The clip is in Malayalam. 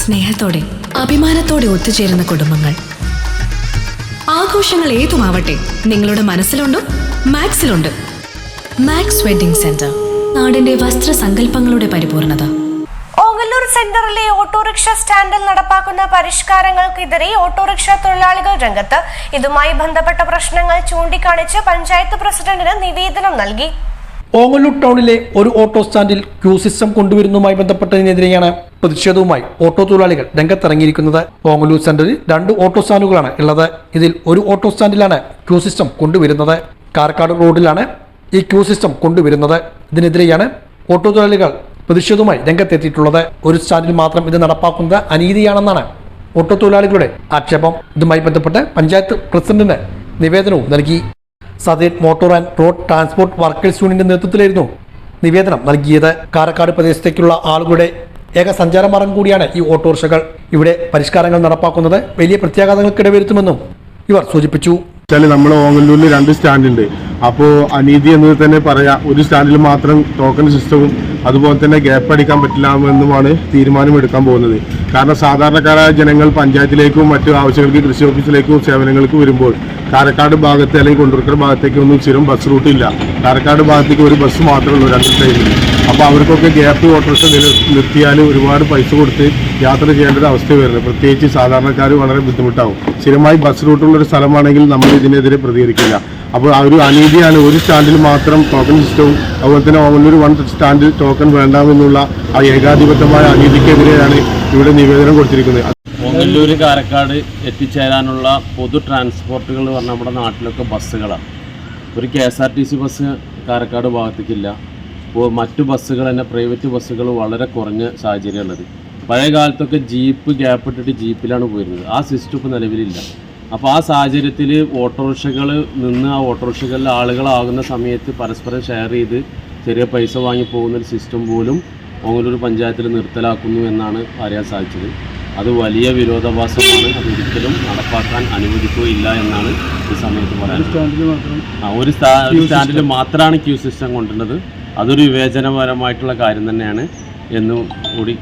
സ്നേഹത്തോടെ അഭിമാനത്തോടെ ഒത്തുചേരുന്ന കുടുംബങ്ങൾ. ആഘോഷങ്ങൾ ഏതുമാവട്ടെ, നിങ്ങളുടെ മനസ്സിലുണ്ടോ? മാക്സിലുണ്ട്. മാക്സ് വെഡിംഗ് സെന്റർ, നാടിന്റെ വസ്ത്രസങ്കല്പങ്ങളുടെ പരിപൂർണത. ഓങ്ങല്ലൂർ സെന്ററിലെ ഓട്ടോറിക്ഷ സ്റ്റാൻഡിൽ നടപ്പാക്കുന്ന പരിഷ്കാരങ്ങൾക്കെതിരെ ഓട്ടോറിക്ഷ തൊഴിലാളികൾ രംഗത്ത്. ഇതുമായി ബന്ധപ്പെട്ട പ്രശ്നങ്ങൾ ചൂണ്ടിക്കാണിച്ച് പഞ്ചായത്ത് പ്രസിഡന്റിന് നിവേദനം നൽകി. ഓങ്ങല്ലൂർ ടൗണിലെ ഒരു ഓട്ടോ സ്റ്റാൻഡിൽ ക്യൂ സിസ്റ്റം കൊണ്ടുവരുന്നതുമായി ബന്ധപ്പെട്ടതിനെതിരെയാണ് പ്രതിഷേധവുമായി ഓട്ടോ തൊഴിലാളികൾ രംഗത്തിറങ്ങിയിരിക്കുന്നത്. ഓങ്ങല്ലൂർ സെന്ററിൽ 2 ഓട്ടോ സ്റ്റാൻഡുകളാണ് ഉള്ളത്. ഇതിൽ ഒരു ഓട്ടോ സ്റ്റാൻഡിലാണ് ക്യൂ സിസ്റ്റം കൊണ്ടുവരുന്നത്. കാരക്കാട് റോഡിലാണ് ഈ ക്യൂ സിസ്റ്റം കൊണ്ടുവരുന്നത്. ഇതിനെതിരെയാണ് ഓട്ടോ തൊഴിലാളികൾ പ്രതിഷേധവുമായി രംഗത്തെത്തിയിട്ടുള്ളത്. ഒരു സ്റ്റാൻഡിൽ മാത്രം ഇത് നടപ്പാക്കുന്നത് അനീതിയാണെന്നാണ് ഓട്ടോ തൊഴിലാളികളുടെ ആക്ഷേപം. ഇതുമായി ബന്ധപ്പെട്ട് പഞ്ചായത്ത് പ്രസിഡന്റിന് നിവേദനവും നൽകി. Southern motor and road transport workers യൂണിയന്റെ നേതൃത്വത്തിലായിരുന്നു നിവേദനം നൽകിയത്. കാരക്കാട് പ്രദേശത്തേക്കുള്ള ആളുകളുടെ ഏക സഞ്ചാരമാർഗം കൂടിയാണ് ഈ ഓട്ടോറിക്ഷകൾ. ഇവിടെ പരിഷ്കാരങ്ങൾ നടപ്പാക്കുന്നത് വലിയ പ്രത്യാഘാതങ്ങൾക്കിടവരുത്തുമെന്നും ഇവർ സൂചിപ്പിച്ചു. നമ്മൾ ഓങ്ങല്ലൂരിൽ 2 സ്റ്റാൻഡുണ്ട്. അപ്പോൾ അനീതി എന്ന് തന്നെ പറയാം. ഒരു സ്റ്റാൻഡിൽ മാത്രം ടോക്കൺ സിസ്റ്റവും അതുപോലെ തന്നെ ഗ്യാപ്പ് അടിക്കാൻ പറ്റില്ലെന്നുമാണ് തീരുമാനമെടുക്കാൻ പോകുന്നത്. കാരണം സാധാരണക്കാരായ ജനങ്ങൾ പഞ്ചായത്തിലേക്കും മറ്റു ആവശ്യങ്ങൾക്ക് കൃഷി ഓഫീസിലേക്കും സേവനങ്ങൾക്ക് വരുമ്പോൾ കാരക്കാട് ഭാഗത്ത് അല്ലെങ്കിൽ കൊണ്ടൂർക്കര ഭാഗത്തേക്ക് ഒന്നും സ്ഥിരം ബസ് റൂട്ടില്ല. കാരക്കാട് ഭാഗത്തേക്ക് ഒരു ബസ് മാത്രമേ ഉള്ളൂ 2 ട്രെയിനിൽ. അപ്പോൾ അവർക്കൊക്കെ ഗ്യാപ്പ് ഓട്ടോറിക്ഷ നിർത്തിയാൽ ഒരുപാട് പൈസ കൊടുത്ത് യാത്ര ചെയ്യേണ്ട ഒരു അവസ്ഥ വരുന്നത്. പ്രത്യേകിച്ച് സാധാരണക്കാർ വളരെ ബുദ്ധിമുട്ടാവും. സ്ഥിരമായി ബസ് റൂട്ടുള്ളൊരു സ്ഥലമാണെങ്കിൽ നമ്മൾ ഇതിനെതിരെ പ്രതികരിക്കില്ല. അപ്പോൾ ആ ഒരു അനീതിയാണ്. ഒരു സ്റ്റാൻഡിൽ മാത്രം ടോക്കൺ സിസ്റ്റവും അതുപോലെ തന്നെ ഓങ്ങല്ലൂർ 1 സ്റ്റാൻഡിൽ ടോക്കൺ വേണ്ടാമെന്നുള്ള ആ ഏകാധിപത്യമായ അനീതിക്കെതിരെയാണ് ഇവിടെ നിവേദനം കൊടുത്തിരിക്കുന്നത്. ഓങ്ങല്ലൂർ കാരക്കാട് എത്തിച്ചേരാനുള്ള പൊതു ട്രാൻസ്പോർട്ടുകൾ പറഞ്ഞാൽ നമ്മുടെ നാട്ടിലൊക്കെ ബസ്സുകളാണ്. ഒരു KSRTC ബസ് കാരക്കാട് ഭാഗത്തേക്കില്ല. ഇപ്പോൾ മറ്റു ബസ്സുകൾ തന്നെ പ്രൈവറ്റ് ബസ്സുകൾ വളരെ കുറഞ്ഞ സാഹചര്യമുള്ളത്. പഴയ കാലത്തൊക്കെ ജീപ്പ് ഗ്യാപ്പ് ഇട്ടിട്ട് ജീപ്പിലാണ് പോയിരുന്നത്. ആ സിസ്റ്റം ഇപ്പോൾ നിലവിലില്ല. അപ്പോൾ ആ സാഹചര്യത്തിൽ ഓട്ടോറിക്ഷകൾ നിന്ന് ആ ഓട്ടോറിക്ഷകളിൽ ആളുകളാകുന്ന സമയത്ത് പരസ്പരം ഷെയർ ചെയ്ത് ചെറിയ പൈസ വാങ്ങി പോകുന്നൊരു സിസ്റ്റം പോലും ഓങ്ങല്ലൂർ പഞ്ചായത്തിൽ നിർത്തലാക്കുന്നു എന്നാണ് അറിയാൻ സാധിച്ചത്. അത് വലിയ വിരോധാഭാസമാണ്. അതൊരിക്കലും നടപ്പാക്കാൻ അനുവദിക്കുകയില്ല എന്നാണ് ഈ സമയത്ത് പറയാൻ. ഒരു സ്റ്റാൻഡിൽ മാത്രമാണ് ക്യൂ സിസ്റ്റം കൊണ്ടുവരുന്നത്. അതൊരു വിവേചനപരമായിട്ടുള്ള കാര്യം തന്നെയാണ് എന്നും കൂടി